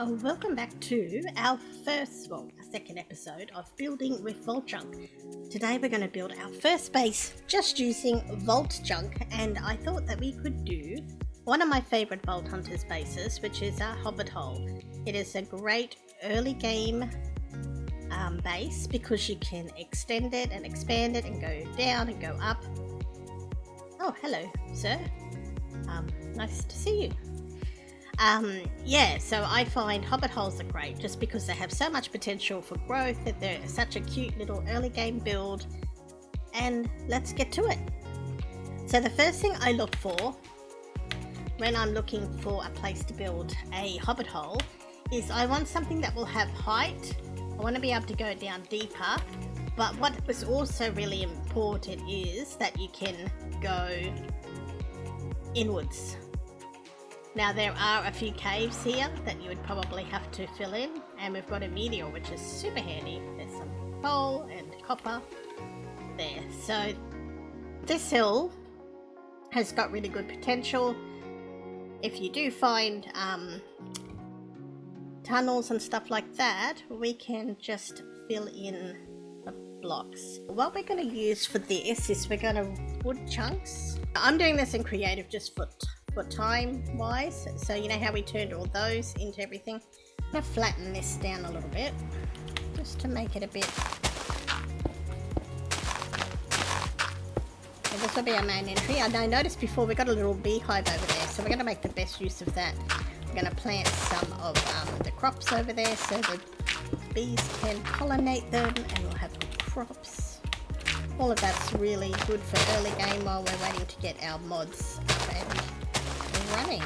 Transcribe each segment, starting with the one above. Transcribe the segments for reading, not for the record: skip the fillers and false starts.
Welcome back to our second episode of Building with Vault Junk. Today we're going to build our first base just using Vault Junk, and I thought that we could do one of my favourite Vault Hunters bases, which is our Hobbit hole. It is a great early game base because you can extend it and expand it and go down and go up. Oh, hello, sir. Nice to see you. So I find Hobbit holes are great just because they have so much potential for growth, that they're such a cute little early game build, and let's get to it. So the first thing I look for when I'm looking for a place to build a Hobbit hole is I want something that will have height. I want to be able to go down deeper, but what was also really important is that you can go inwards. Now there are a few caves here that you would probably have to fill in, and we've got a meteor which is super handy. There's some coal and copper there. So this hill has got really good potential. If you do find tunnels and stuff like that, we can just fill in the blocks. What we're going to use for this is we're going to wood chunks. I'm doing this in creative just for time wise, so you know how we turned all those into everything. I'm going to flatten this down a little bit just to make it a bit. So this will be our main entry. I noticed before we got a little beehive over there, so we're going to make the best use of that. We're going to plant some of the crops over there so the bees can pollinate them and we'll have good crops. All of that's really good for early game while we're waiting to get our mods up and running.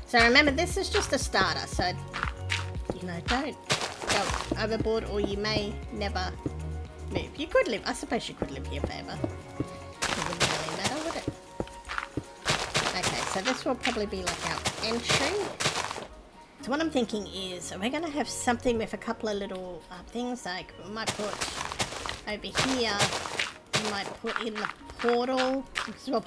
So remember, this is just a starter, so you know, don't go overboard or you may never move. You could live, I suppose you could live here forever. It wouldn't really matter, would it? Okay, so this will probably be like our entry. So what I'm thinking is we're going to have something with a couple of little things, like we might put over here, we might put in the portal. So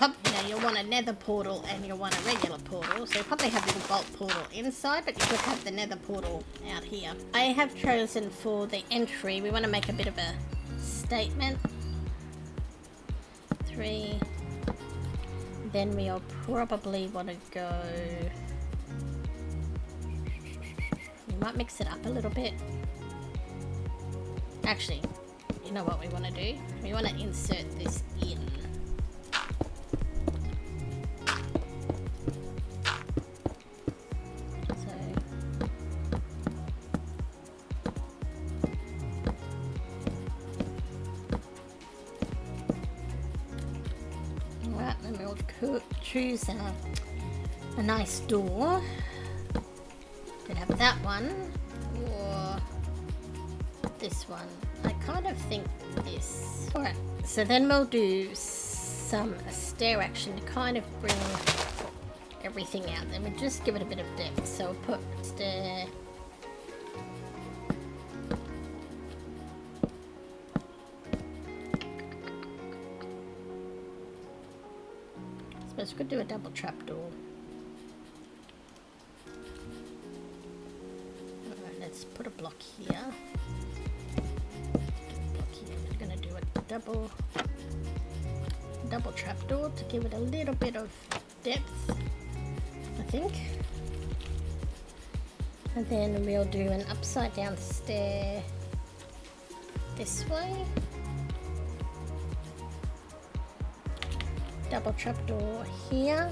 you'll want a nether portal and you'll want a regular portal. So you'll probably have a little vault portal inside, but you could have the nether portal out here. I have chosen for the entry, we want to make a bit of a statement. 3. Then we'll probably want to go. We might mix it up a little bit. Actually, you know what we want to do? We want to insert this in. Alright, then we'll choose a nice door. Could have that one or this one. I kind of think this. Alright, so then we'll do some stair action to kind of bring everything out. Then we'll just give it a bit of depth. So we'll put stair. I suppose we could do a double trapdoor. Alright, let's put a block here. We're going to do a double trapdoor to give it a little bit of depth, I think. And then we'll do an upside down stair this way. Double trapdoor here.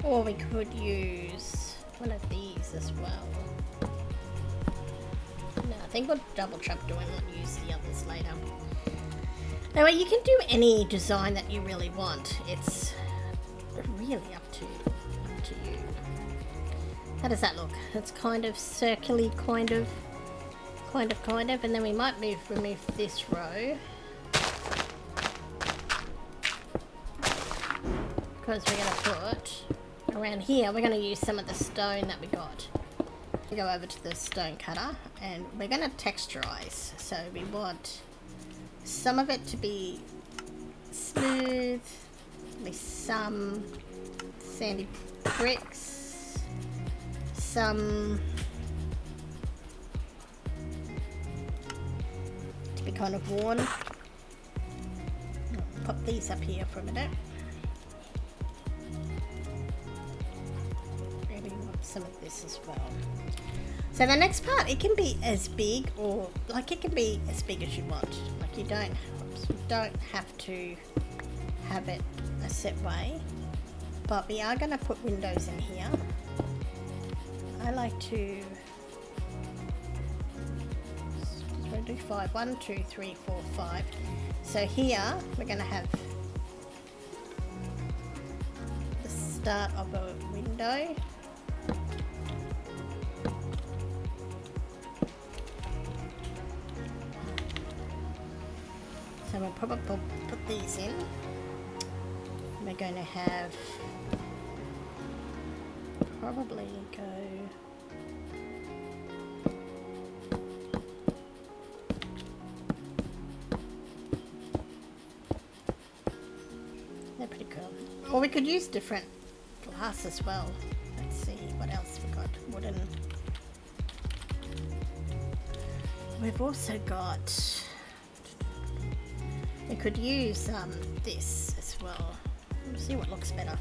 Or we could use one of these as well. No, I think we'll double trapdoor and not use the others later. Anyway, you can do any design that you really want. It's really up to you. How does that look? It's kind of circular, kind of, and then we might remove this row. Because we're going to put around here, we're going to use some of the stone that we got. We go over to the stone cutter and we're going to texturize. So we want some of it to be smooth, with some sandy bricks, some to be kind of worn. I'll pop these up here for a minute. Really want some of this as well. So the next part, it can be as big or like it can be as big as you want. Like you don't have to have it a set way, but we are going to put windows in here. I like to do 5. 1, 2, 3, 4, 5. So here we're going to have the start of a window. So we'll probably put these in. We're going to have probably go they're pretty cool. Or we could use different glass as well. Let's see what else we got. Wooden. We've also got, we could use this as well. We'll see what looks better.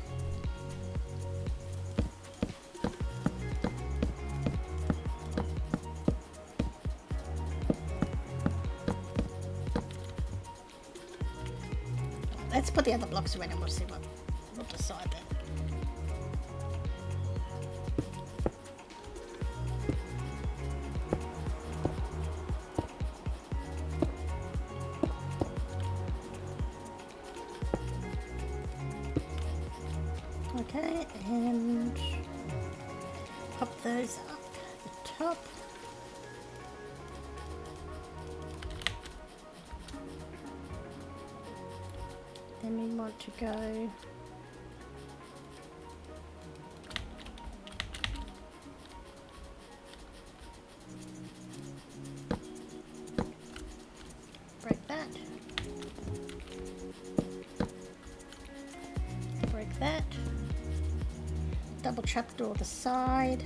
Let's put the other blocks away and we'll see what we'll decide then. Okay, and pop those up the top. Then we want to go break that, break that. Double trapdoor the side.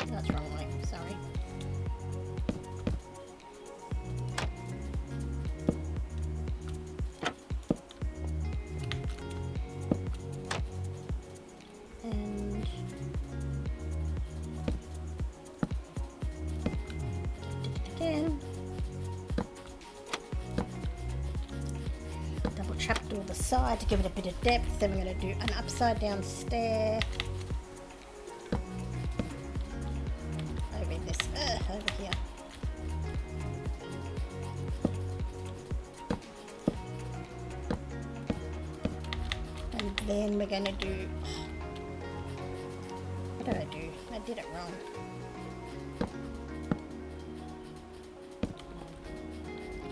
That's wrong way, sorry. And did it again. Double trapdoor the side to give it a bit of depth. Then we're going to do an upside down stair over this over here. And then we're going to do, what did I do? I did it wrong.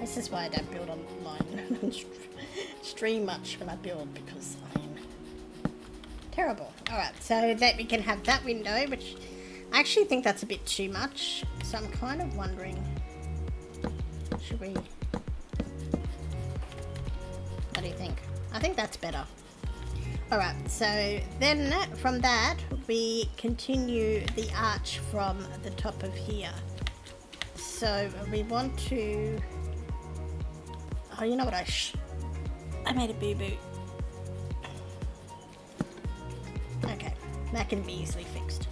This is why I don't build online stream much when I build, because I'm terrible. Alright, so that we can have that window, which I actually think that's a bit too much. So I'm kind of wondering, should we, what do you think? I think that's better. Alright, so then from that we continue the arch from the top of here. So we want to, oh, you know what, I made a boo-boo. Okay, that can be easily fixed.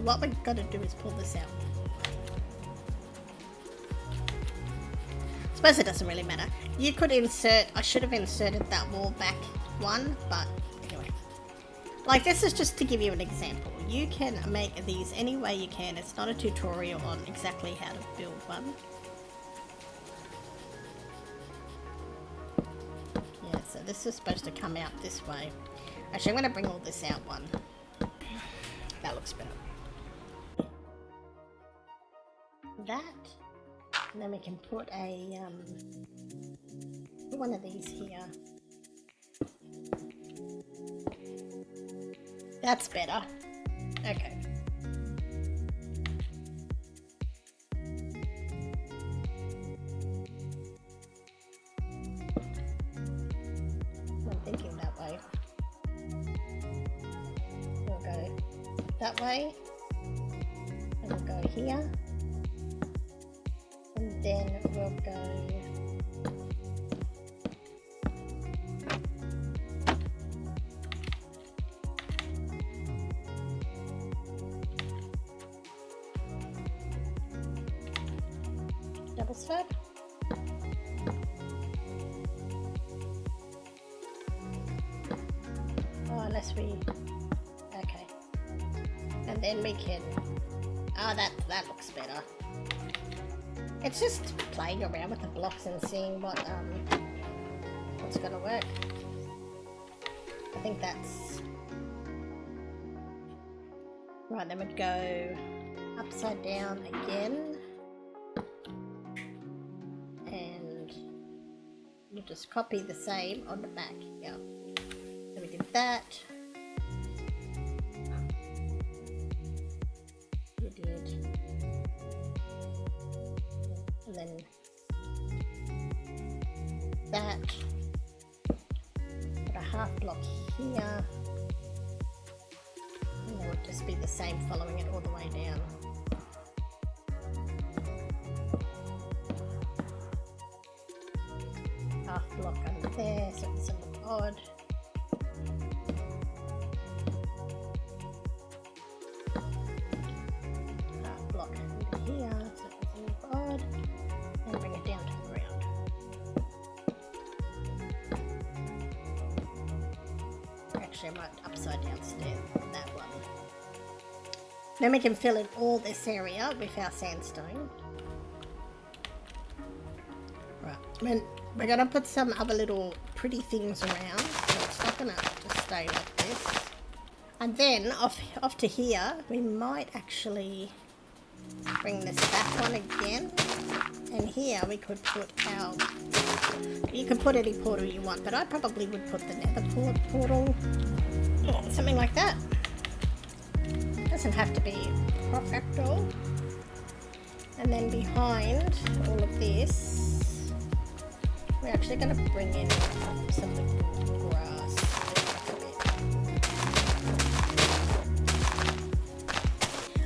What we've got to do is pull this out. I suppose it doesn't really matter. You could insert, I should have inserted that wall back one, but anyway. Like, this is just to give you an example. You can make these any way you can. It's not a tutorial on exactly how to build one. Yeah, so this is supposed to come out this way. Actually, I'm going to bring all this out one. That looks better. That, and then we can put a one of these here. That's better. Okay. that way. And we'll go here. And then we'll go double slope. Oh, unless we, okay. And then we can, oh, that looks better. It's just playing around with the blocks and seeing what's gonna work. I think that's right. Then we'd go upside down again, and we'll just copy the same on the back. Yeah, so we did that. We did, and then that. Put a half block here. And it would just be the same, following it all the way down. Half block under there, so it's a little odd. Half block under here, so it's a little odd. And bring it down to the ground. Actually, I might upside down stairs that one. Then we can fill in all this area with our sandstone. Right, then we're going to put some other little pretty things around, so it's not going to just stay like this. And then off to here, we might actually bring this back on again. And here we could put our, you can put any portal you want, but I probably would put the nether portal, something like that. Doesn't have to be perfecto. And then behind all of this, we're actually going to bring in some of the grass.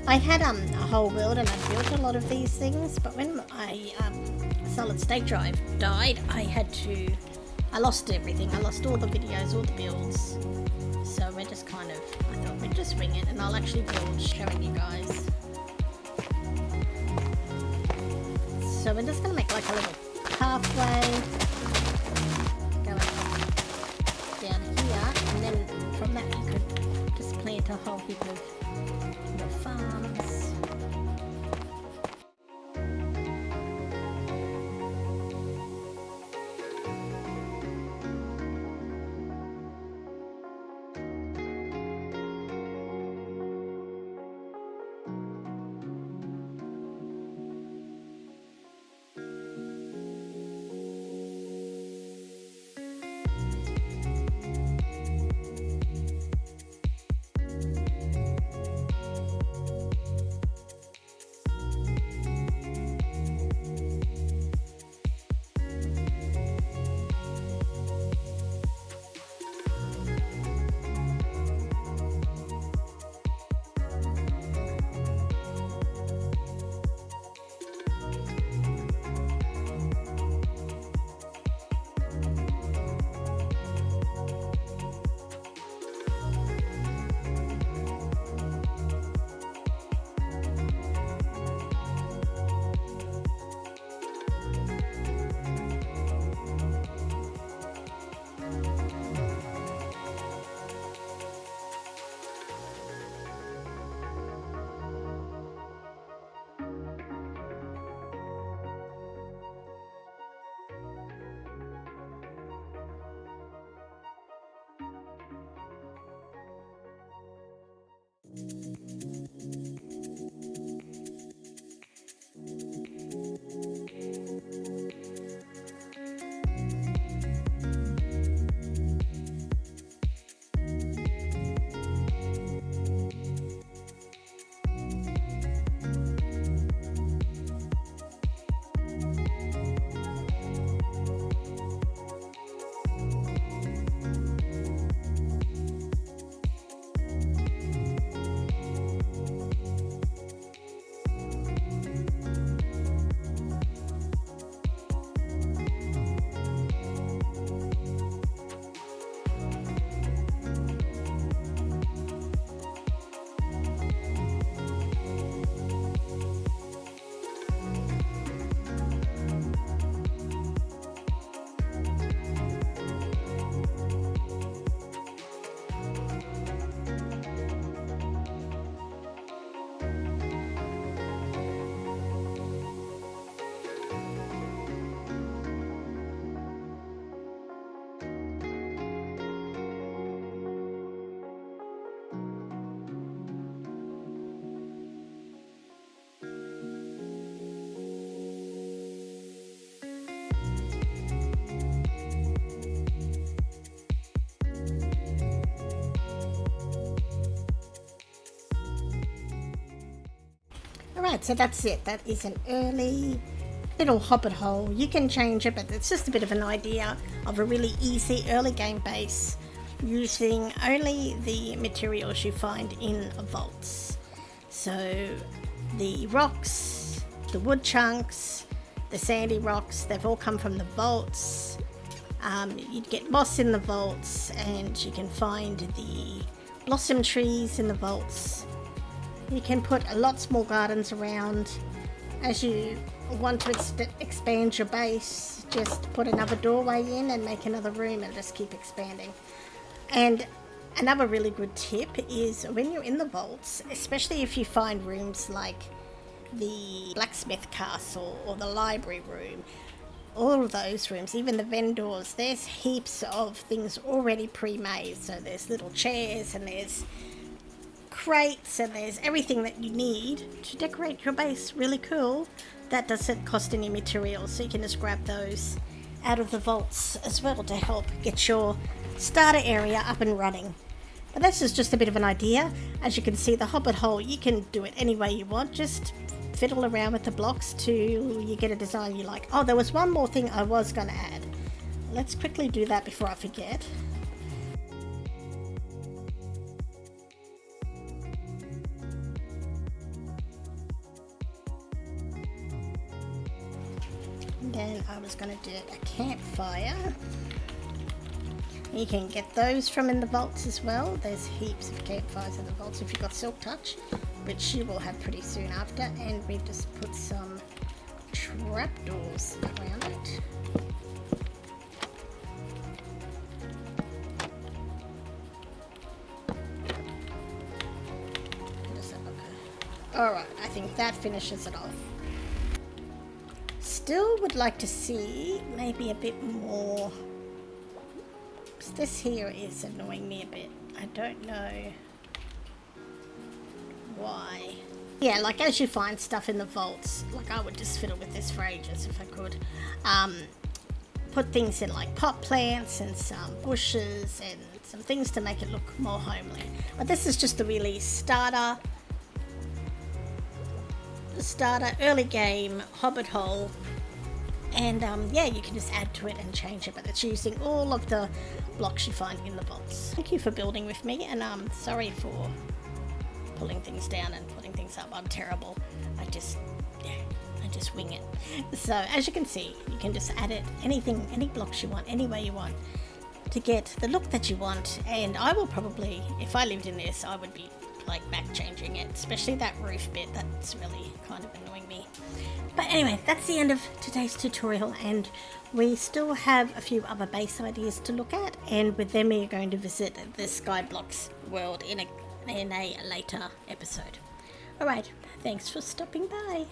I had a whole world and I built a lot of these things, but when my solid state drive died, I lost everything. I lost all the videos, all the builds. So we're just kind of, I thought we'd just wing it, and I'll actually build showing you guys. So we're just going to make like a little pathway going down here, and then from that you could just plant a whole heap of your farms. Alright, so that's it. That is an early little hobbit hole. You can change it, but it's just a bit of an idea of a really easy early game base using only the materials you find in vaults. So the rocks, the wood chunks, the sandy rocks, they've all come from the vaults. You'd get moss in the vaults, and you can find the blossom trees in the vaults. You can put lots more gardens around. As you want to expand your base, just put another doorway in and make another room and just keep expanding. And another really good tip is when you're in the vaults, especially if you find rooms like the blacksmith castle or the library room, all of those rooms, even the vendors, there's heaps of things already pre-made. So there's little chairs and there's crates and there's everything that you need to decorate your base really cool. That doesn't cost any materials, so you can just grab those out of the vaults as well to help get your starter area up and running. But this is just a bit of an idea. As you can see, the hobbit hole, you can do it any way you want. Just fiddle around with the blocks till you get a design you like. Oh, there was one more thing I was going to add. Let's quickly do that before I forget. And then I was going to do a campfire. You can get those from in the vaults as well. There's heaps of campfires in the vaults if you've got Silk Touch, which you will have pretty soon after. And we've just put some trapdoors around it. Alright, I think that finishes it off. Still would like to see maybe a bit more. This here is annoying me a bit. I don't know why. Yeah, like as you find stuff in the vaults, like I would just fiddle with this for ages if I could. Put things in like pot plants and some bushes and some things to make it look more homely. But this is just a really starter early game hobbit hole. And yeah, you can just add to it and change it, but it's using all of the blocks you find in the vaults. Thank you for building with me, and sorry for pulling things down and putting things up. I'm terrible. I just wing it. So as you can see, you can just add it, anything, any blocks you want, any way you want, to get the look that you want. And I will probably, if I lived in this, I would be like back changing it, especially that roof bit. That's really kind of annoying me. But anyway, that's the end of today's tutorial, and we still have a few other base ideas to look at, and with them we are going to visit the Skyblocks world in a later episode. Alright, thanks for stopping by.